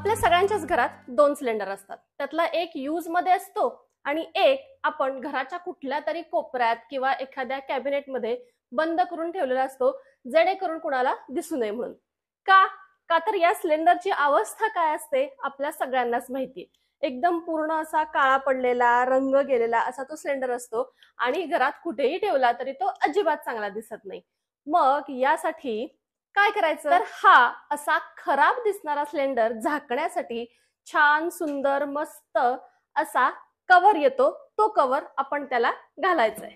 आपल्या सगळ्यांच्याच घरात 2 सिलेंडर असतात. त्यातला एक यूज मध्ये असतो आणि एक आपण घराच्या कुठल्या तरी कोपऱ्यात किंवा एखाद्या कॅबिनेट मध्ये बंद करून ठेवलेला असतो, जेणेकरून कुणाला दिसू नये म्हणून. का का तर या सिलेंडरची अवस्था काय असते आपल्या सगळ्यांनाच माहिती. एकदम पूर्ण असा काळा पडलेला, रंग गेलेला असा तो सिलेंडर असतो आणि घरात कुठेही ठेवला तरी तो अजिबात चांगला दिसत नाही. मग यासाठी काय करायचं, तर हा असा खराब दिसणारा सिलेंडर झाकण्यासाठी छान सुंदर मस्त असा कव्हर येतो. तो कव्हर आपण त्याला घालायचा आहे.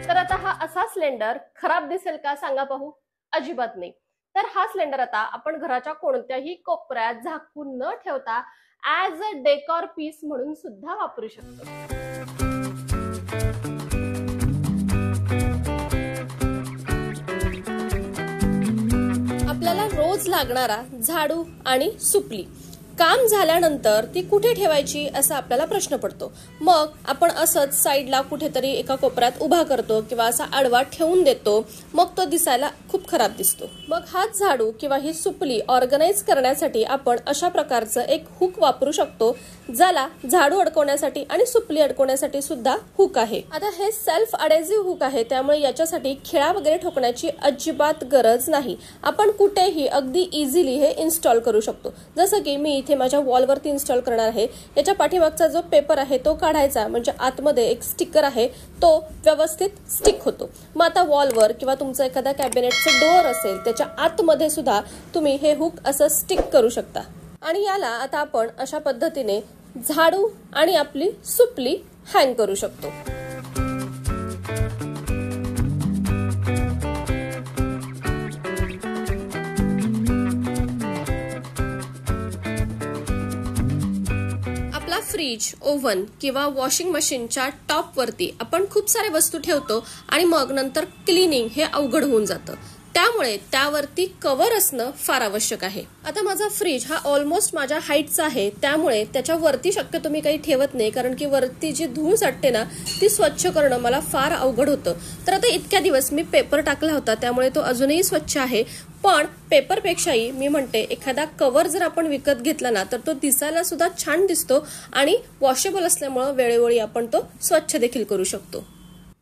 तर आता हा असा सिलेंडर खराब दिसेल का सांगा पाहू? अजिबात नाही. तर हा सिलेंडर आता आपण घराच्या कोणत्याही कोपऱ्यात झाकून न ठेवता ऍज अ डेकोर पीस म्हणून सुद्धा वापरू शकतो. आपल्याला रोज लागणारा झाडू आणि सुपली काम झाल्यानंतर ती कुठे ठेवायची असा आपल्याला प्रश्न पडतो. मग आपण असंच साईडला कुठेतरी एका कोपऱ्यात उभा करतो किंवा असा आडवा ठेवून देतो. मग तो दिसायला खूप खराब दिसतो. मग हा झाडू किंवा ही सुपली ऑर्गनाइज करण्यासाठी आपण अशा प्रकारचं एक हुक वापरू शकतो, ज्याला झाडू अडकवण्यासाठी आणि सुपली अडकवण्यासाठी सुद्धा हुक आहे. आता हे सेल्फ अडेसिव्ह हुक आहे, त्यामुळे याच्यासाठी खिळा वगैरे ठोकण्याची अजिबात गरज नाही. आपण कुठेही अगदी इझिली हे इन्स्टॉल करू शकतो. जसं की मी इथे माझ्या वॉलवरती इन्स्टॉल करणार आहे. याच्या पाठीमागचा जो पेपर आहे तो काढायचा, म्हणजे आतमध्ये एक स्टिकर आहे तो व्यवस्थित स्टिक होतो. मग आता वॉलवर किंवा तुमचं एखादा कॅबिनेटचं डोअर असेल त्याच्या आतमध्ये सुद्धा तुम्ही हे हुक असं स्टिक करू शकता. आणि याला आता आपण अशा पद्धतीने झाडू आणि आपली सुपली हँग करू शकतो. आपला फ्रीज, ओव्हन किंवा वॉशिंग मशीनच्या टॉप वरती आपण खूप सारे वस्तू ठेवतो आणि मग नंतर क्लिनिंग हे अवघड होऊन जातं. त्यामुळे त्यावरती कव्हर असणं फार आवश्यक आहे. आता माझा फ्रीज हा ऑलमोस्ट माझ्या हाईटचा आहे, त्यामुळे त्याच्यावरती शक्यतो मी काही ठेवत नाही, कारण की वरती जी धूळ साठते ना ती स्वच्छ करणं मला फार अवघड होतं. तर आता इतक्या दिवस मी पेपर टाकला होता, त्यामुळे तो अजूनही स्वच्छ आहे. पण पेपरपेक्षाही मी म्हणते एखादा कव्हर जर आपण विकत घेतला ना तर तो दिसायला सुद्धा छान दिसतो आणि वॉशेबल असल्यामुळे वेळोवेळी आपण तो स्वच्छ देखील करू शकतो.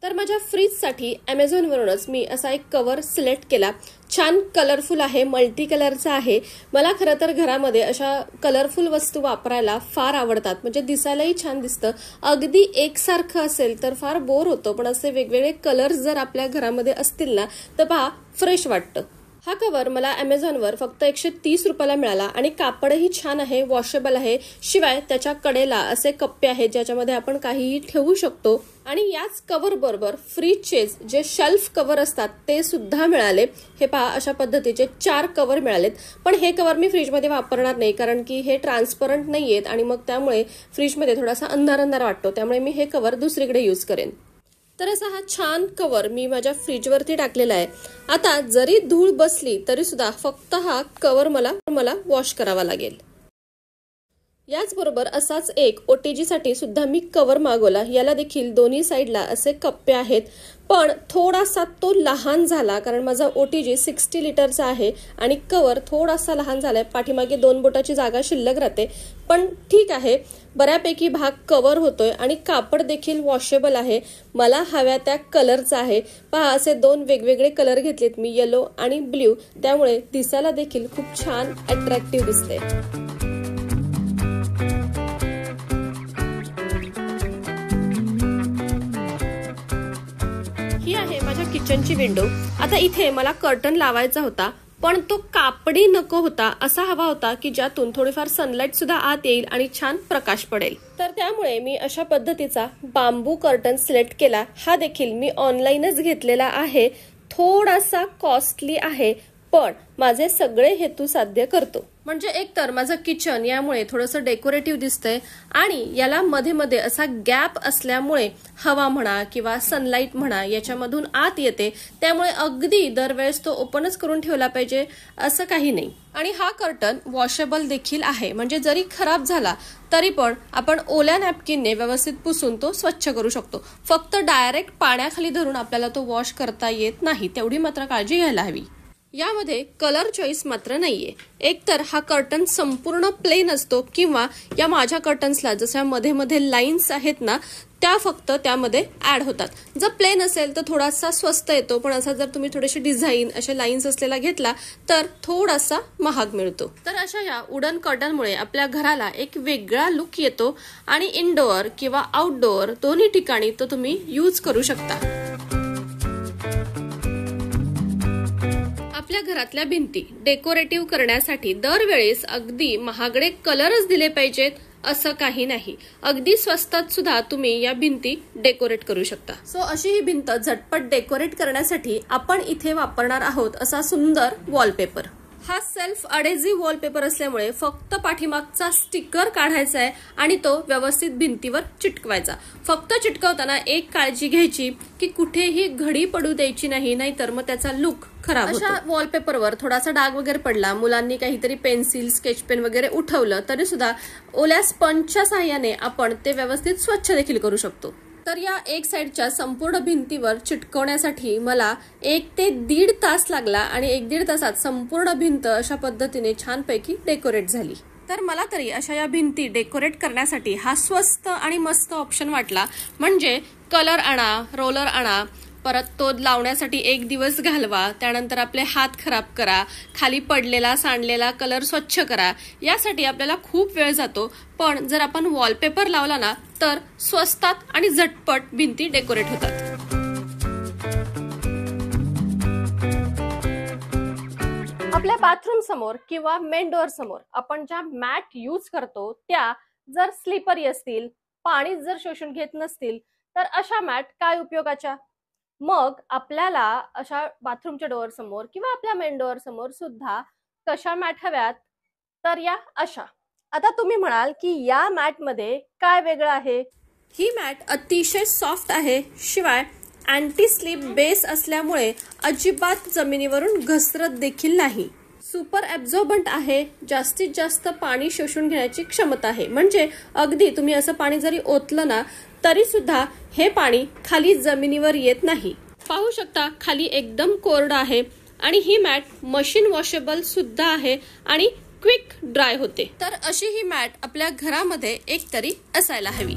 तर माझ्या फ्रीजसाठी अमेझॉनवरूनच मी असा एक कव्हर सिलेक्ट केला. छान कलरफुल आहे, मल्टी कलरचा आहे. मला खरं तर घरामध्ये अशा कलरफुल वस्तू वापरायला फार आवडतात, म्हणजे दिसायलाही छान दिसतं. अगदी एकसारखं असेल तर फार बोर होतो, पण असे वेगवेगळे कलर्स जर आपल्या घरामध्ये असतील ना तर पहा फ्रेश वाटतं. हा कव्हर मला अमेझॉनवर फक्त 130 रुपयाला मिळाला आणि कापडही छान आहे, वॉशेबल आहे. शिवाय त्याच्या कडेला असे कप्पे आहेत ज्याच्यामध्ये आपण काहीही ठेवू शकतो. आणि याच कव्हर बरोबर फ्रीजचे जे शेल्फ कव्हर असतात ते सुद्धा मिळाले. हे पहा अशा पद्धतीचे 4 कव्हर मिळालेत. पण हे कव्हर मी फ्रीजमध्ये वापरणार नाही, कारण की हे ट्रान्सपरंट नाहीयेत आणि मग त्यामुळे फ्रीजमध्ये थोडासा अंधार अंधार वाटतो. त्यामुळे मी हे कव्हर दुसरीकडे यूज करेन. तर असा हा छान कव्हर मी माझ्या फ्रीजवरती टाकलेला आहे. आता जरी धूळ बसली तरी सुद्धा फक्त हा कव्हर मला वॉश करावा लागेल. याचबरोबर असाच एक ओटीजी साठी सुद्धा मी कव्हर मागवला. याला देखील दोन्ही साईडला असे कप्पे आहेत, पण थोडासा तो लहान झाला, कारण माझा ओटीजी 60 लिटरचा आहे आणि कव्हर थोडासा लहान झालाय. पाठीमागे 2 बोटाची जागा शिल्लक राहते, पण ठीक आहे. बऱ्यापैकी भाग कव्हर होतोय आणि कापड देखील वॉशेबल आहे. मला हव्या त्या कलरचा आहे. पहा असे 2 वेगवेगळे कलर घेतलेत मी, येलो आणि ब्ल्यू. त्यामुळे दिसायला देखील खूप छान अट्रॅक्टिव्ह दिसते. ही आहे माझ्या किचनची विंडो. आता इथे मला कर्टन लावायचा होता, पण तो कापडी नको होता, असा हवा होता की ज्यातून थोडीफार सनलाईट सुद्धा आत येईल आणि छान प्रकाश पडेल. तर त्यामुळे मी अशा पद्धतीचा बांबू कर्टन सिलेक्ट केला. हा देखील मी ऑनलाईनच घेतलेला आहे. थोडासा कॉस्टली आहे, पण माझे सगळे हेतू साध्य करतो. म्हणजे एकतर माझं किचन यामुळे थोडंसं डेकोरेटिव्ह दिसतंय आणि याला मध्ये मध्ये असा गॅप असल्यामुळे हवा म्हणा किंवा सनलाईट म्हणा याच्यामधून आत येते, त्यामुळे अगदी दरवेळेस तो ओपनच करून ठेवला पाहिजे असं काही नाही. आणि हा कर्टन वॉशेबल देखील आहे, म्हणजे जरी खराब झाला तरी पण आपण ओल्या नॅपकिनने व्यवस्थित पुसून तो स्वच्छ करू शकतो. फक्त डायरेक्ट पाण्याखाली धरून आपल्याला तो वॉश करता येत नाही, तेवढी मात्र काळजी घ्यायला हवी. यामध्ये कलर चॉईस मात्र नाहीये. एकतर हा कर्टन संपूर्ण प्लेन असतो किंवा या माझ्या कर्टन्सला जशा मध्ये मध्ये लाईन्स आहेत ना त्या फक्त त्यामध्ये ऍड होतात. जर प्लेन असेल तर थोडासा स्वस्त येतो, पण असा जर तुम्ही थोडेसे डिझाईन असे लाईन्स असलेला घेतला तर थोडासा महाग मिळतो. तर अशा या वुडन कर्टनमुळे आपल्या घराला एक वेगळा लुक येतो आणि इनडोअर किंवा आउटडोअर दोन्ही ठिकाणी तो तुम्ही यूज करू शकता. आपल्या घरातल्या भिंती डेकोरेटिव्ह करण्यासाठी दरवेळेस अगदी महागडे कलरच दिले पाहिजेत असं काही नाही. अगदी स्वस्तात सुद्धा तुम्ही या भिंती डेकोरेट करू शकता. सो अशी ही भिंत झटपट डेकोरेट करण्यासाठी आपण इथे वापरणार आहोत असा सुंदर वॉलपेपर. हा सेल्फ अडेझिव्ह वॉलपेपर असल्यामुळे फक्त पाठीमागचा स्टिकर काढायचा आहे आणि तो व्यवस्थित भिंतीवर चिटकवायचा. फक्त चिटकवताना एक काळजी घ्यायची की कुठेही घडी पडू द्यायची नाही, नाहीतर मग त्याचा लुक खराब होतो. अशा वॉलपेपरवर थोडासा डाग वगैरे पडला, मुलांनी काहीतरी पेन्सिल स्केच पेन वगैरे उठवलं तरी सुद्धा ओल्या स्पंजच्या साहाय्याने आपण ते व्यवस्थित स्वच्छ देखील करू शकतो. तर या एक साइडच्या संपूर्ण भिंतीवर चिटकवण्यासाठी मला 1 ते 1.5 तास लागला आणि 1-1.5 तासात संपूर्ण भिंत अशा पद्धतीने छानपैकी डेकोरेट झाली. तर मला तरी अशा या भिंती डेकोरेट करण्यासाठी हा स्वस्त आणि मस्त ऑप्शन वाटला. म्हणजे कलर आणा, रोलर आणा, परत तो लावण्यासाठी 1 दिवस घालवा, त्यानंतर आपले हात खराब करा, खाली पडलेला सांडलेला कलर स्वच्छ करा, यासाठी आपल्याला खूप वेळ जातो. पण जर आपण वॉलपेपर लावला ना तर स्वस्तात आणि झटपट भिंती डेकोरेट होतात. आपल्या बाथरूम समोर किंवा मेन डोअर समोर आपण ज्या मॅट यूज करतो त्या जर स्लिपरी असतील, पाणी जर शोषून घेत नसतील तर अशा मॅट काय उपयोगाच्या. मग आपल्याला अशा बाथरूमच्या डोअर समोर किंवा आपल्या मेन डोअर समोर सुद्धा कशा मॅट हव्यात, तर या अशा. आता तुम्ही म्हणाल की या मॅट मध्ये काय वेगळं आहे. ही मॅट अतिशय सॉफ्ट आहे, शिवाय अँटी स्लिप बेस असल्यामुळे अजिबात जमिनीवरून घसरत देखील नाही. सुपर ॲब्झॉर्बंट आहे, जास्तीत जास्त पाणी शोषून घेण्याची क्षमता आहे. म्हणजे अगदी तुम्ही असं पाणी जरी ओतलं ना तरी सुद्धा हे पाणी खाली जमिनीवर येत नाही. पाहू शकता खाली एकदम कोरडं आहे आणि ही मॅट मशीन वॉशेबल सुद्धा आहे आणि क्विक ड्राय होते. तर अशी ही मॅट आपल्या घरामध्ये एक तरी असायला हवी.